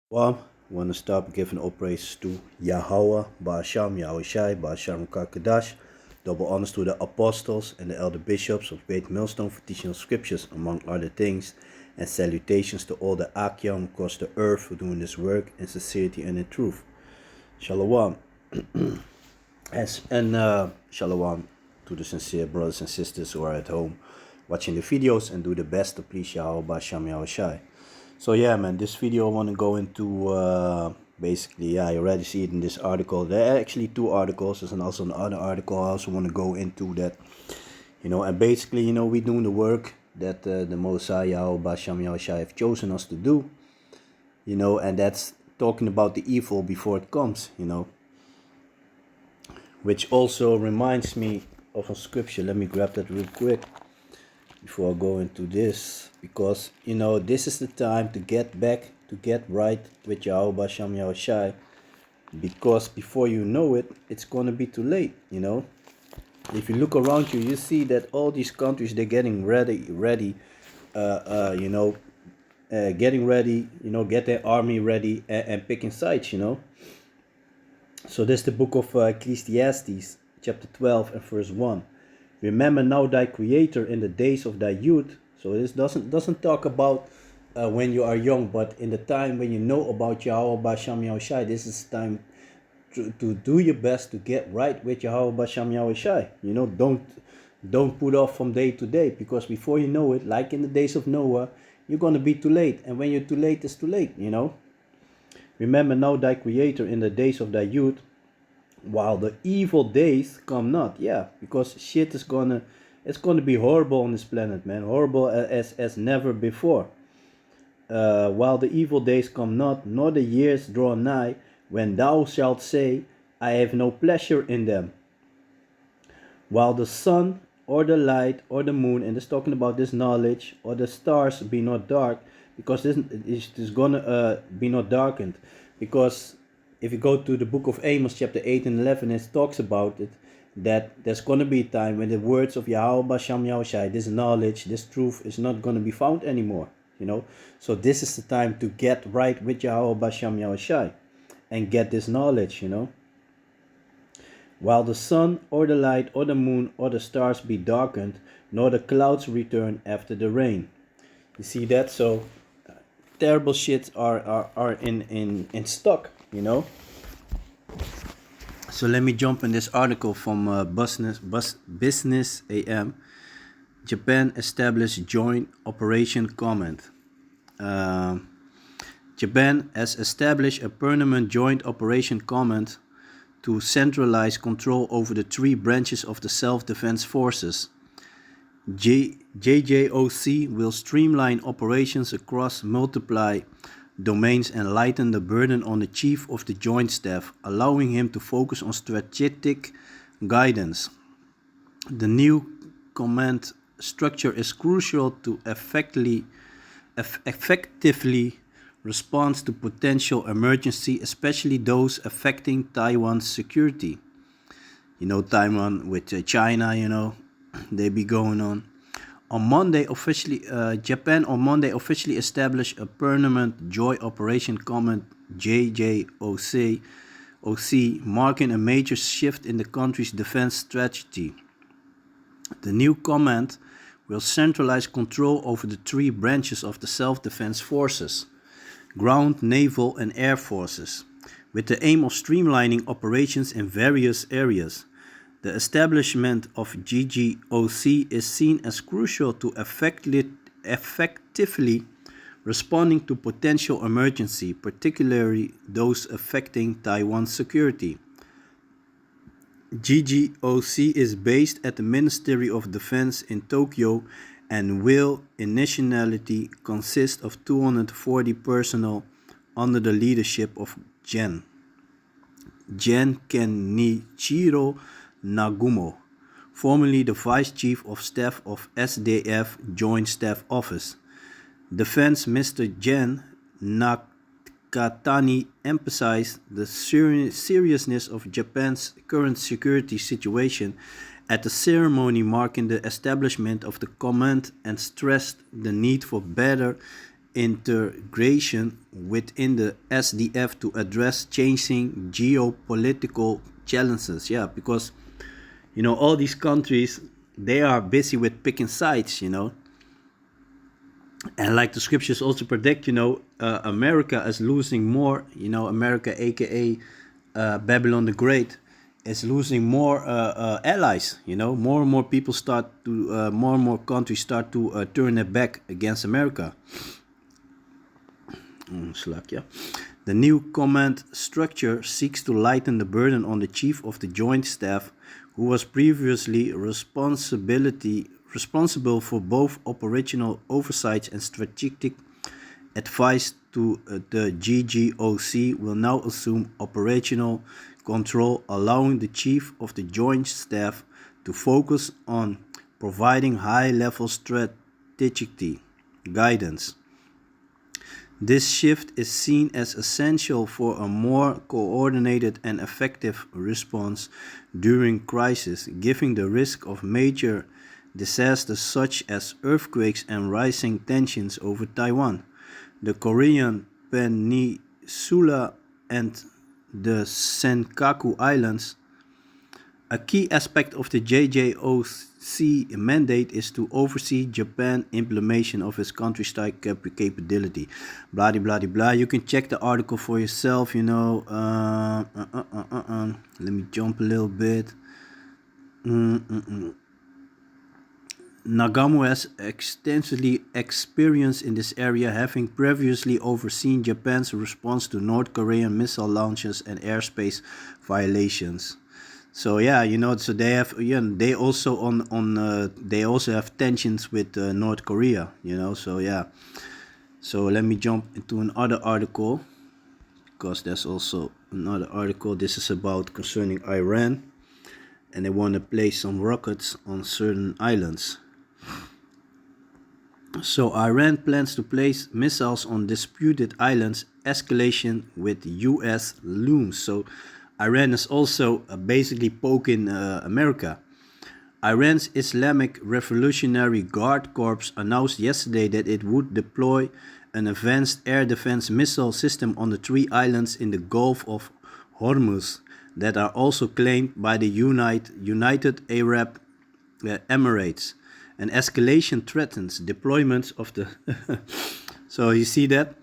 One, want to stop giving all praise to Yahweh, Ba'asham, Yahushai, Ba'asham Kakadash, double honors to the apostles and the elder bishops of Great Millstone for teaching of scriptures, among other things, and salutations to all the Akyam across the earth for doing this work in sincerity and in truth. Shalom. Shalom to the sincere brothers and sisters who are at home watching the videos and do the best to please Yahweh, Ba'asham, Yahushai. So yeah, man, this video I want to go into basically, yeah, you already see it in this article. There are actually two articles. There's also another article I also want to go into that, and basically, we doing the work that the Mosai, Yahweh, Basham, Yahushai have chosen us to do, and that's talking about the evil before it comes, which also reminds me of a scripture. Let me grab that real quick before I go into this, because this is the time to get back, to get right with Yahweh Sham Yahushai, because before you know it, it's gonna be too late. If you look around you, you see that all these countries, they're getting ready, getting ready, get their army ready, and picking sides. So this is the book of Ecclesiastes, chapter 12 and verse 1. Remember now thy creator in the days of thy youth. So this doesn't talk about when you are young, but in the time when you know about Yahweh Basham Yahushai. This is time to do your best to get right with Yahweh Basham Yahushai. Don't put off from day to day, because before you know it, like in the days of Noah, you're gonna be too late. And when you're too late, it's too late. Remember now thy creator in the days of thy youth, while the evil days come not. Yeah, because shit is it's gonna be horrible on this planet, man. Horrible as never before. While the evil days come not, nor the years draw nigh, when thou shalt say, I have no pleasure in them. While the sun or the light or the moon, and it's talking about this knowledge, or the stars be not dark, because this is gonna be not darkened. Because if you go to the book of Amos, chapter 8 and 11, it talks about it, that there's going to be a time when the words of Yahweh Basham Yahushai, this knowledge, this truth, is not going to be found anymore. So this is the time to get right with Yahweh Basham Yahushai and get this knowledge. While the sun or the light or the moon or the stars be darkened, nor the clouds return after the rain. You see that? So terrible shit are in stock. So let me jump in this article from Business AM. Japan established joint operation command. Japan has established a permanent joint operation command to centralize control over the three branches of the self-defense forces. JJOC will streamline operations across multiple domains and lighten the burden on the Chief of the Joint Staff, allowing him to focus on strategic guidance. The new command structure is crucial to effectively respond to potential emergency, especially those affecting Taiwan's security. Taiwan with China, they be going on. Japan on Monday officially established a permanent Joint Operation Command (JJOC), marking a major shift in the country's defense strategy. The new command will centralize control over the three branches of the self-defense forces: ground, naval, and air forces, with the aim of streamlining operations in various areas. The establishment of JJOC is seen as crucial to effectively responding to potential emergency, particularly those affecting Taiwan's security. JJOC is based at the Ministry of Defense in Tokyo and will initially consist of 240 personnel under the leadership of Gen Kenichiro Nagumo, formerly the Vice Chief of Staff of SDF Joint Staff Office. Defense Mr. Gen Nakatani emphasized the seriousness of Japan's current security situation at the ceremony marking the establishment of the command and stressed the need for better integration within the SDF to address changing geopolitical challenges. Yeah, because all these countries, they are busy with picking sides, and like the scriptures also predict, America is losing more. America, aka Babylon the Great, is losing more allies. More and more people start to, more and more countries start to turn their back against America. The new command structure seeks to lighten the burden on the Chief of the Joint Staff, who was previously responsible for both operational oversight and strategic advice to the GGOC, will now assume operational control, allowing the Chief of the Joint Staff to focus on providing high-level strategic guidance. This shift is seen as essential for a more coordinated and effective response during crisis, given the risk of major disasters such as earthquakes and rising tensions over Taiwan, the Korean Peninsula, and the Senkaku Islands. A key aspect of the JJOC mandate is to oversee Japan's implementation of its country-side capability. Blah, blah, blah. You can check the article for yourself, Let me jump a little bit. Nagamo has extensively experience in this area, having previously overseen Japan's response to North Korean missile launches and airspace violations. So yeah, so they have, they also they also have tensions with North Korea, So yeah, so let me jump into another article, because there's also another article. This is about concerning Iran, and they want to place some rockets on certain islands. So Iran plans to place missiles on disputed islands. Escalation with U.S. looms. So Iran is also basically poking America. Iran's Islamic Revolutionary Guard Corps announced yesterday that it would deploy an advanced air defense missile system on the 3 islands in the Gulf of Hormuz that are also claimed by the United Arab Emirates. An escalation threatens deployments of the... So you see that?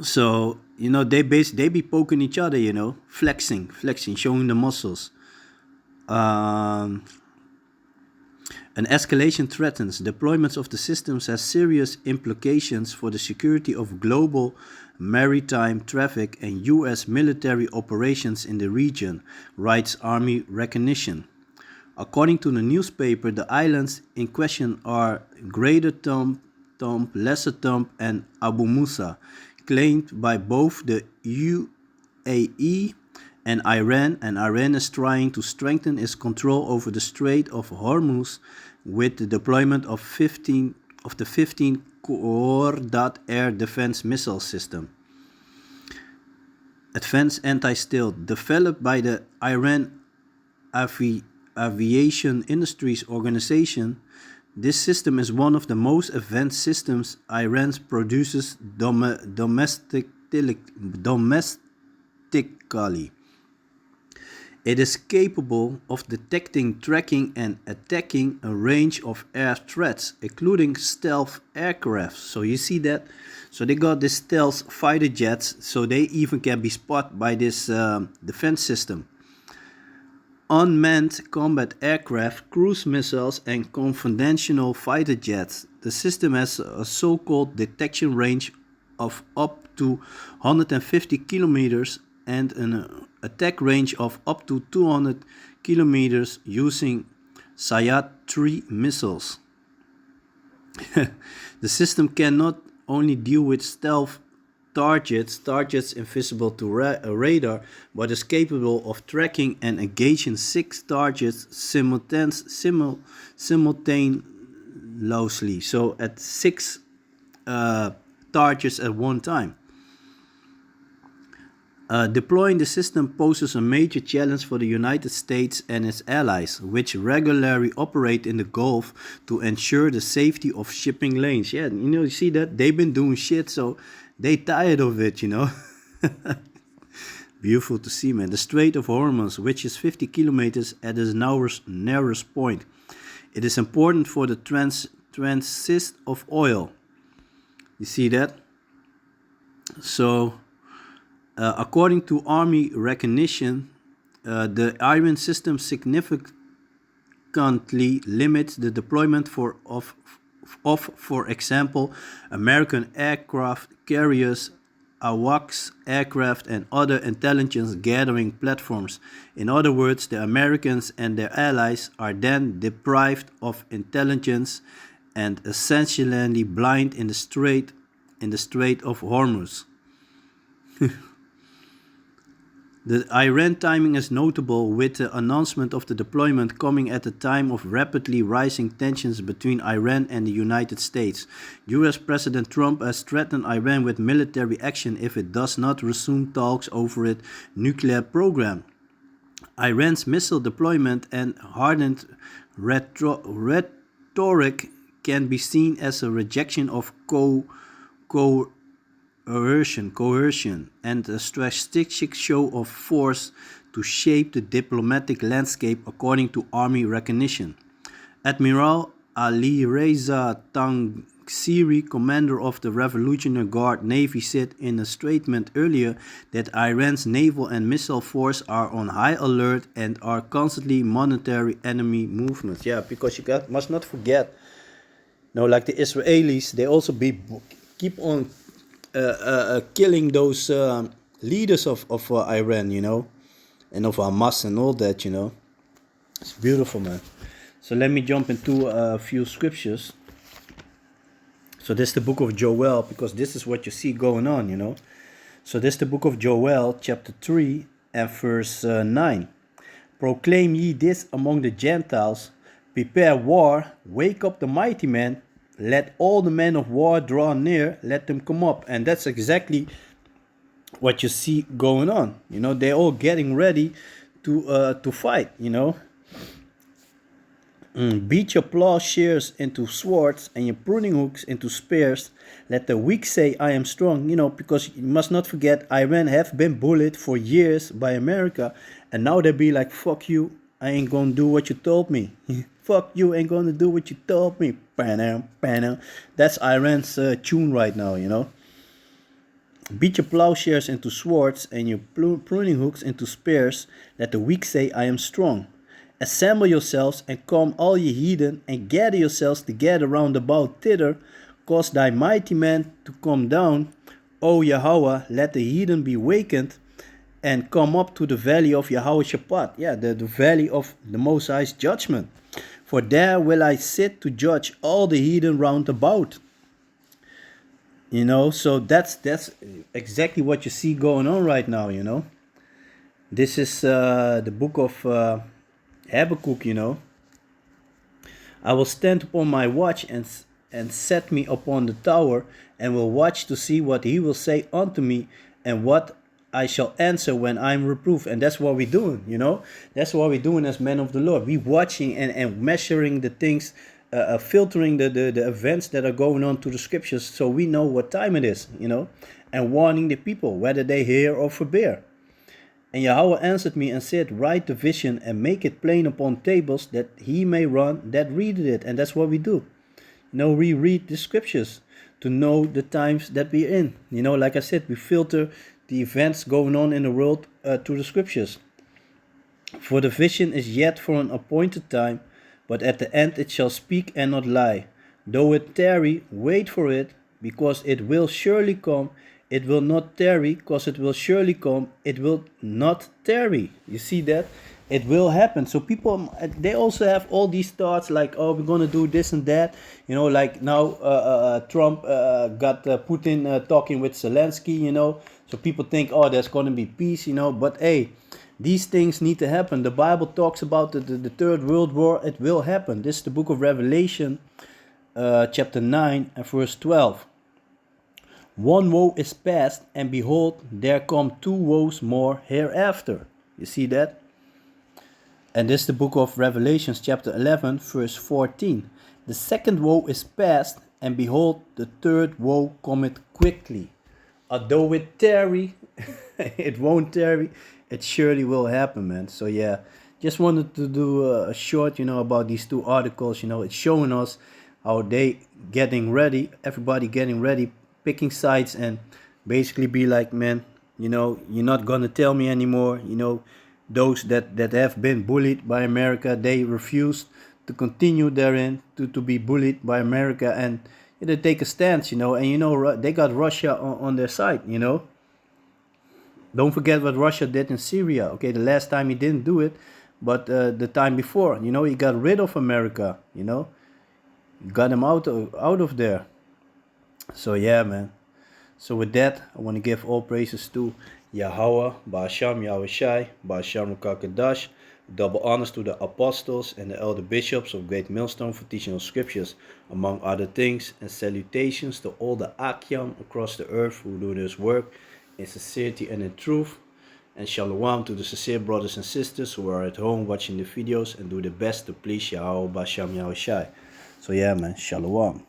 So, they be poking each other, flexing, showing the muscles. An escalation threatens deployments of the systems has serious implications for the security of global maritime traffic and U.S. military operations in the region, writes Army Recognition. According to the newspaper, the islands in question are Greater Thumb, Lesser Thumb, and Abu Musa, claimed by both the UAE and Iran is trying to strengthen its control over the Strait of Hormuz with the deployment of the 15 Qordad air defense missile system. Advanced anti-stealth, developed by the Iran Aviation Industries Organization. This system is one of the most advanced systems Iran produces domestically. It is capable of detecting, tracking, and attacking a range of air threats, including stealth aircraft. So you see that? So they got these stealth fighter jets, so they even can be spotted by this defense system. Unmanned combat aircraft, cruise missiles, and conventional fighter jets. The system has a so-called detection range of up to 150 kilometers and an attack range of up to 200 kilometers using Sayad-3 missiles. The system can not only deal with stealth targets invisible to radar, but is capable of tracking and engaging 6 targets simultaneously. So at 6 targets at one time. Deploying the system poses a major challenge for the United States and its allies, which regularly operate in the Gulf to ensure the safety of shipping lanes. Yeah, you see that? They've been doing shit, so they tired of it, Beautiful to see, man. The Strait of Hormuz, which is 50 kilometers at its narrowest point. It is important for the transit of oil. You see that? So, according to Army recognition, the Iran system significantly limits the deployment of, for example, American aircraft carriers, AWACS aircraft, and other intelligence gathering platforms. In other words, the Americans and their allies are then deprived of intelligence and essentially blind in the Strait of Hormuz. The Iran timing is notable, with the announcement of the deployment coming at a time of rapidly rising tensions between Iran and the United States. US President Trump has threatened Iran with military action if it does not resume talks over its nuclear program. Iran's missile deployment and hardened rhetoric can be seen as a rejection of coercion, and a strategic show of force to shape the diplomatic landscape, according to Army recognition. Admiral Alireza Tangsiri, commander of the Revolutionary Guard Navy, said in a statement earlier that Iran's naval and missile force are on high alert and are constantly monitoring enemy movements. Yeah, because must not forget, like the Israelis, they also keep on killing those leaders of Iran, and of Hamas and all that, It's beautiful, man. So let me jump into a few scriptures. So this is the book of Joel, because this is what you see going on, So this is the book of Joel, chapter 3 and verse 9. Proclaim ye this among the Gentiles, prepare war, wake up the mighty men, let all the men of war draw near, let them come up. And that's exactly what you see going on. They're all getting ready to fight, Beat your plowshares into swords and your pruning hooks into spears. Let the weak say, I am strong, because you must not forget, Iran have been bullied for years by America. And now they be like, fuck you, I ain't gonna do what you told me. Fuck you, ain't gonna do what you told me. That's Iran's tune right now, Beat your plowshares into swords and your pruning hooks into spears. Let the weak say, I am strong. Assemble yourselves and come, all ye heathen, and gather yourselves together round about thither. Cause thy mighty men to come down. O Yahweh, let the heathen be wakened and come up to the valley of Yahweh Shaphat. Yeah, the valley of the Most High's judgment. For there will I sit to judge all the heathen round about. So that's exactly what you see going on right now, This is the book of Habakkuk, I will stand upon my watch and set me upon the tower, and will watch to see what he will say unto me, and what I shall answer when I am reproved. And that's what we're doing, That's what we're doing as men of the Lord. We're watching and measuring the things, filtering the events that are going on to the scriptures, so we know what time it is, and warning the people, whether they hear or forbear. And Yahweh answered me and said, write the vision and make it plain upon tables, that he may run that readeth it. And that's what we do. We read the scriptures to know the times that we're in. Like I said, we filter the events going on in the world to the scriptures. For the vision is yet for an appointed time, but at the end it shall speak and not lie. Though it tarry, wait for it, because it will surely come. It will not tarry, because it will surely come. It will not tarry. You see that? It will happen. So people, they also have all these thoughts like, oh, we're going to do this and that. Like now Trump got Putin talking with Zelensky, So people think, oh, there's going to be peace, But hey, these things need to happen. The Bible talks about the Third World War. It will happen. This is the book of Revelation, chapter 9 and verse 12. One woe is past, and behold, there come two woes more hereafter. You see that? And this is the book of Revelations, chapter 11, verse 14. The second woe is past, and behold, the third woe cometh quickly. Although it tarry, it won't tarry, it surely will happen, man. So yeah, just wanted to do a short, about these two articles. It's showing us how they getting ready, everybody getting ready, picking sides, and basically be like, man, you're not gonna tell me anymore. Those that have been bullied by America, they refused to continue therein, to be bullied by America, and they take a stance, and they got Russia on their side. Don't forget what Russia did in Syria. Okay, the last time he didn't do it, but the time before, he got rid of America. Got him out of there. So yeah, man. So with that, I want to give all praises to Yahweh, Ba'asham Yahushai, Ba'asham Kakadash, double honors to the apostles and the elder bishops of Great Millstone for teaching of scriptures, among other things, and salutations to all the Akyam across the earth who do this work in sincerity and in truth, and shalom to the sincere brothers and sisters who are at home watching the videos and do their best to please Yahweh, Ba'asham Yahushai. So yeah, man, shalom.